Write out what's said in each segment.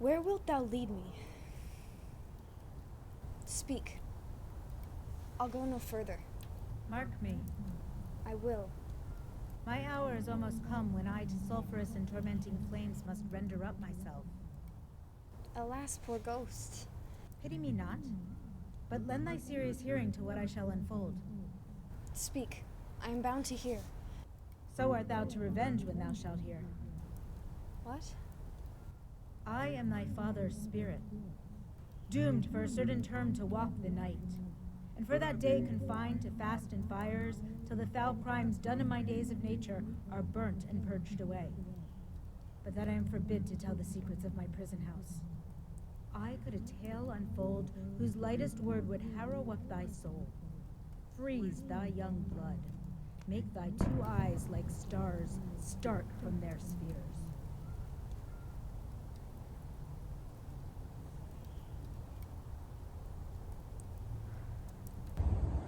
Where wilt thou lead me? Speak. I'll go no further. Mark me. I will. My hour is almost come when I to sulphurous and tormenting flames must render up myself. Alas, poor ghost. Pity me not, but lend thy serious hearing to what I shall unfold. Speak. I am bound to hear. So art thou to revenge when thou shalt hear. What? I am thy father's spirit, doomed for a certain term to walk the night, and for that day confined to fast and fires, till the foul crimes done in my days of nature are burnt and purged away. But that I am forbid to tell the secrets of my prison house. I could a tale unfold whose lightest word would harrow up thy soul, freeze thy young blood, make thy two eyes like stars start from their spheres.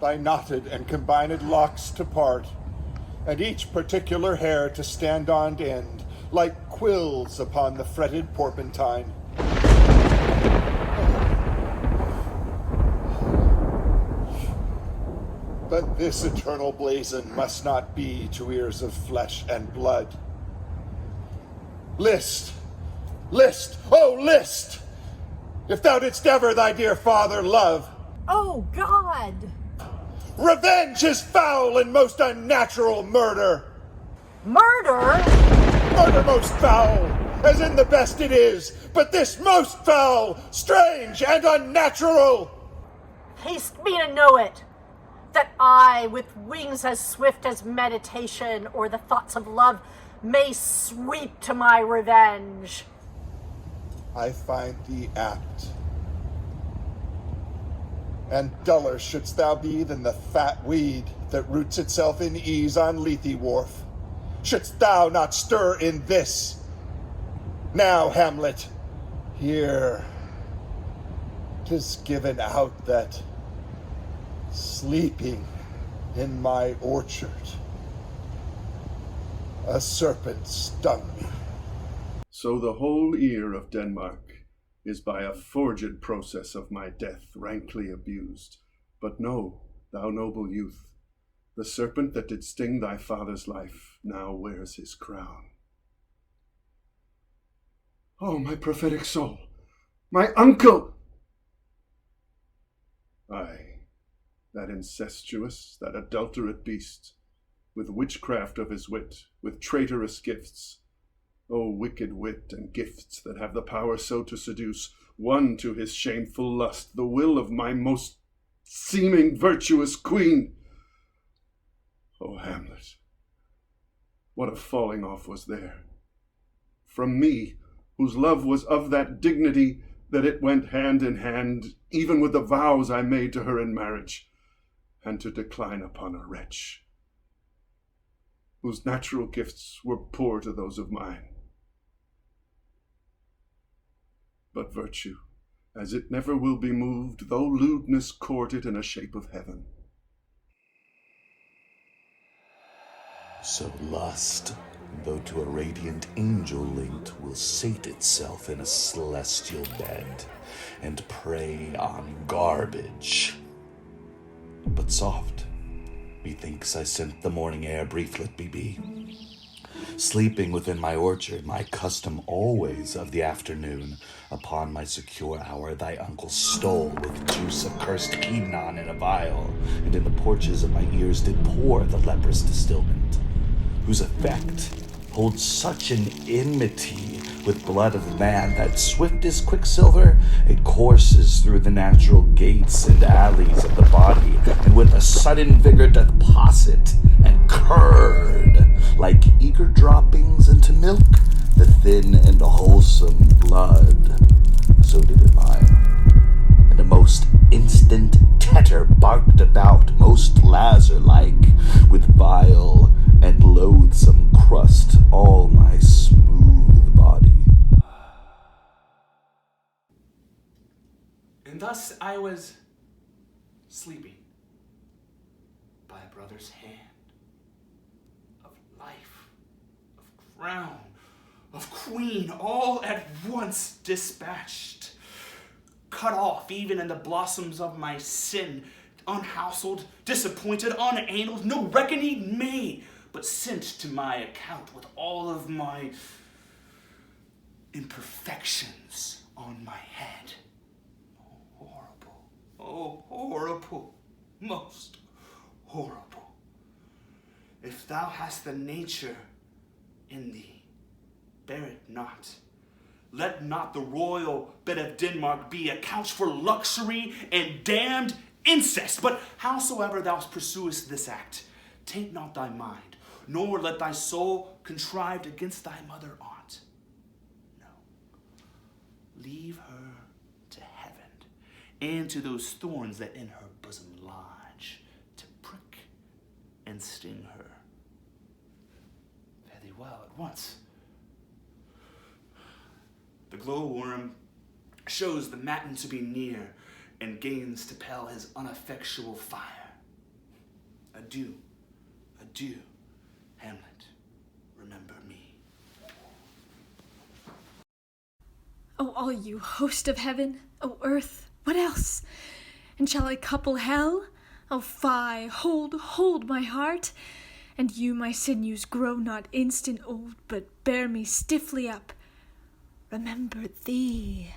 Thy knotted and combined locks to part, and each particular hair to stand on end, like quills upon the fretted porpentine. But this eternal blazon must not be to ears of flesh and blood. List, list, oh list! If thou didst ever thy dear father love. Oh God! Revenge is foul and most unnatural murder. Murder? Murder most foul, as in the best it is, but this most foul, strange, and unnatural. Haste me to know it, that I, with wings as swift as meditation or the thoughts of love, may sweep to my revenge. I find thee apt. And duller shouldst thou be than the fat weed that roots itself in ease on Lethe wharf. Shouldst thou not stir in this? Now, Hamlet, here 'tis given out that, sleeping in my orchard, a serpent stung me. So the whole ear of Denmark is by a forged process of my death rankly abused. But know, thou noble youth, the serpent that did sting thy father's life now wears his crown. Oh, my prophetic soul! My uncle! Aye, that incestuous, that adulterate beast, with witchcraft of his wit, with traitorous gifts, O wicked wit and gifts that have the power so to seduce, won to his shameful lust the will of my most seeming virtuous queen. O Hamlet, what a falling off was there! From me, whose love was of that dignity that it went hand in hand even with the vows I made to her in marriage, and to decline upon a wretch, whose natural gifts were poor to those of mine. But virtue, as it never will be moved, though lewdness court it in a shape of heaven. So lust, though to a radiant angel linked, will sate itself in a celestial bed, and prey on garbage. But soft, methinks I scent the morning air, brief let me be. Sleeping within my orchard, my custom always of the afternoon, upon my secure hour thy uncle stole with juice of cursed Chinon in a vial, and in the porches of my ears did pour the leprous distilment, whose effect holds such an enmity with blood of man that swift as quicksilver it courses through the natural gates and alleys of the body, and with a sudden vigor doth posset and curd like eager droppings into milk the thin and wholesome blood. So did it mine, and a most instant tetter barked about, most lazar-like, with vile and loathsome crust all my smooth body. And thus I was sleeping by a brother's hand, of life, of crown, of queen all at once dispatched, cut off even in the blossoms of my sin, unhouseled, disappointed, unanaled, no reckoning made, but sent to my account with all of my imperfections on my head. Oh, horrible. Oh, horrible. Most horrible. If thou hast the nature in thee, bear it not. Let not the royal bed of Denmark be a couch for luxury and damned incest. But howsoever thou pursuest this act, take not thy mind, nor let thy soul contrived against thy mother aunt. No. Leave her to heaven, and to those thorns that in her bosom lodge, to prick and sting her. Fare thee well at once. The glowworm shows the matin to be near, and gains to pell his uneffectual fire. Adieu, adieu, Hamlet, remember me. O all you host of heaven, O earth, what else? And shall I couple hell? O fie, hold my heart. And you, my sinews, grow not instant old, but bear me stiffly up. Remember thee.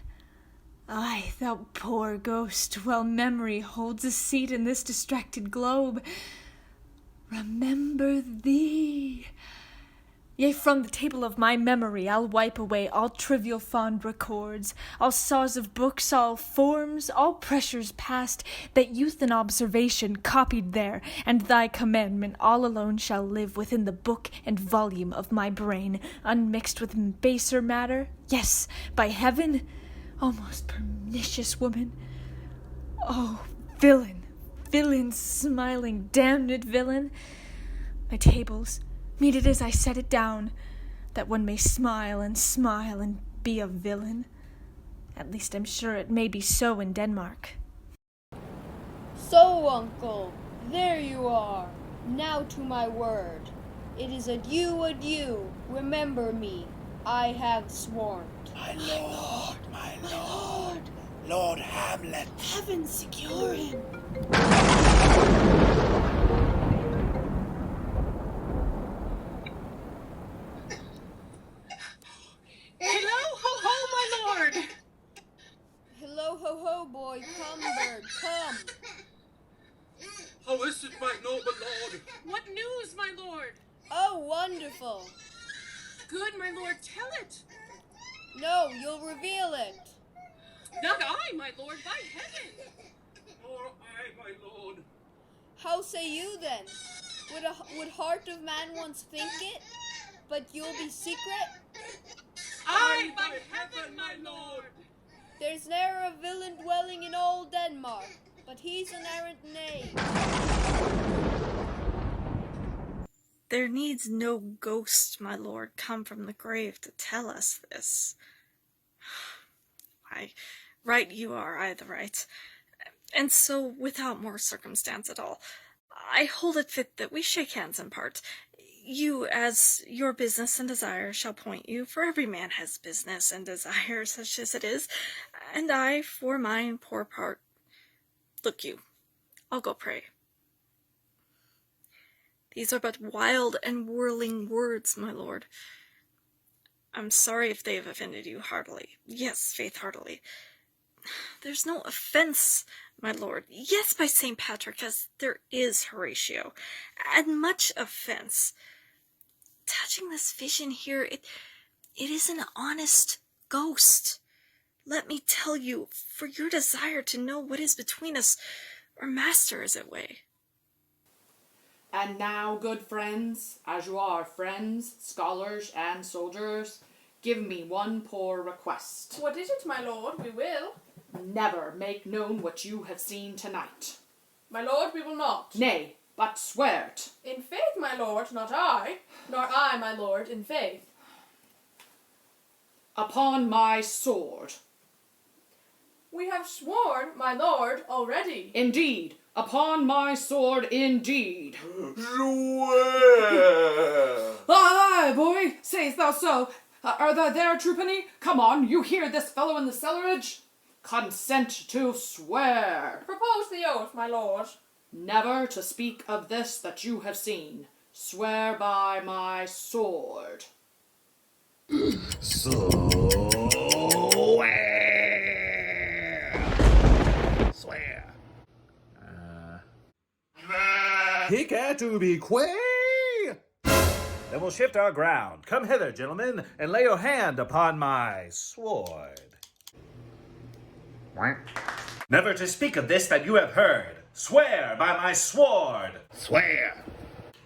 Ay, thou poor ghost, while memory holds a seat in this distracted globe. Remember thee. Yea, from the table of my memory I'll wipe away all trivial fond records, all saws of books, all forms, all pressures past, that youth and observation copied there, and thy commandment all alone shall live within the book and volume of my brain, unmixed with baser matter. Yes, by heaven, O most pernicious woman! Oh, villain, smiling, damned villain! My tables, meet it as I set it down, that one may smile and be a villain. At least I'm sure it may be so in Denmark. So, uncle, there you are. Now to my word. It is adieu, adieu. Remember me. I have sworn. My lord, my lord, Lord Hamlet. Heaven secure him. Hello, ho, ho, my lord! Hello, ho, ho, boy. Come, bird, come. How is it, my noble lord? What news, my lord? Oh, wonderful. Good, my lord, tell it. No, you'll reveal it. Not I, my lord, by heaven. Nor I, my lord. How say you then? Would heart of man once think it? But you'll be secret? I, by heaven, my lord. There's ne'er a villain dwelling in all Denmark, but he's an errant knave. There needs no ghost, my lord, come from the grave to tell us this. Why, right you are, I the right. And so, without more circumstance at all, I hold it fit that we shake hands and part. You, as your business and desire shall point you, for every man has business and desire, such as it is, and I, for mine poor part, look you, I'll go pray. These are but wild and whirling words, my lord. I'm sorry if they have offended you heartily. Yes, faith, heartily. There's no offense, my lord. Yes, by St. Patrick, as there is, Horatio, and much offense. Touching this vision here, it is an honest ghost. Let me tell you, for your desire to know what is between us, our master is away. And now, good friends, as you are friends, scholars, and soldiers, give me one poor request. What is it, my lord? We will. Never make known what you have seen tonight. My lord, we will not. Nay, but swear it. In faith, my lord, not I, nor I, my lord, in faith. Upon my sword. We have sworn, my lord, already. Indeed, upon my sword, indeed. Swear! Aye, boy, say'st thou so? Are they there, Truepenny? Come on, you hear this fellow in the cellarage? Consent to swear. Propose the oath, my lord. Never to speak of this that you have seen. Swear by my sword. Swear. Hic to be quay. Then we'll shift our ground. Come hither, gentlemen, and lay your hand upon my sword. Never to speak of this that you have heard. Swear by my sword. Swear.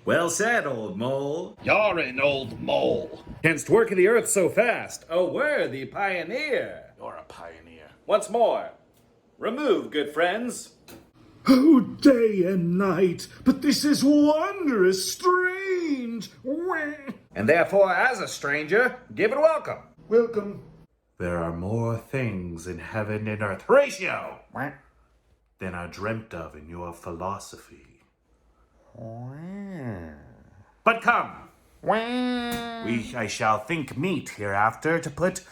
Well said, old mole. You're an old mole. Canst work in the earth so fast, a worthy pioneer. You're a pioneer. Once more, remove, good friends. Oh, day and night, but this is wondrous strange. And therefore, as a stranger, give it welcome. Welcome. There are more things in heaven and earth, Horatio, than are dreamt of in your philosophy. But come, I shall think meet hereafter to put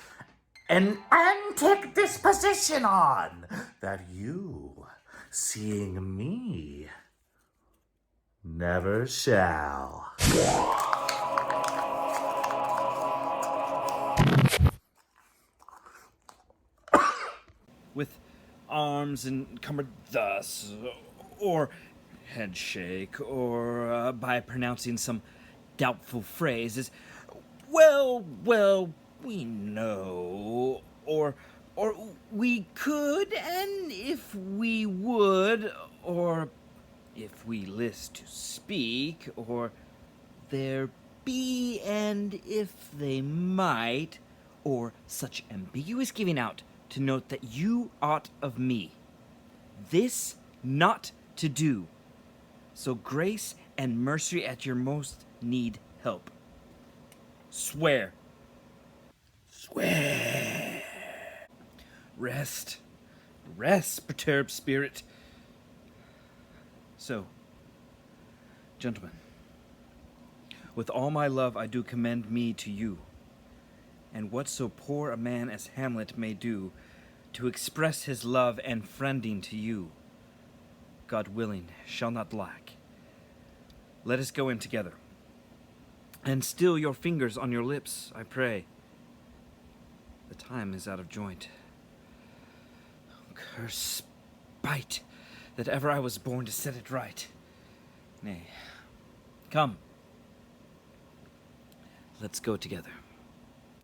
an antic disposition on, that you, seeing me, never shall. With arms encumbered thus, or headshake, or by pronouncing some doubtful phrase is, well, we know, or we could, and if we would, or if we list to speak, or there be, and if they might, or such ambiguous giving out to note that you ought of me this not to do, so grace and mercy at your most need help. Swear. Swear. Rest, perturbed spirit. So, gentlemen, with all my love I do commend me to you, and what so poor a man as Hamlet may do, to express his love and friending to you, God willing, shall not lack. Let us go in together, and still your fingers on your lips, I pray. The time is out of joint. Curse spite that ever I was born to set it right. Nay, come, let's go together.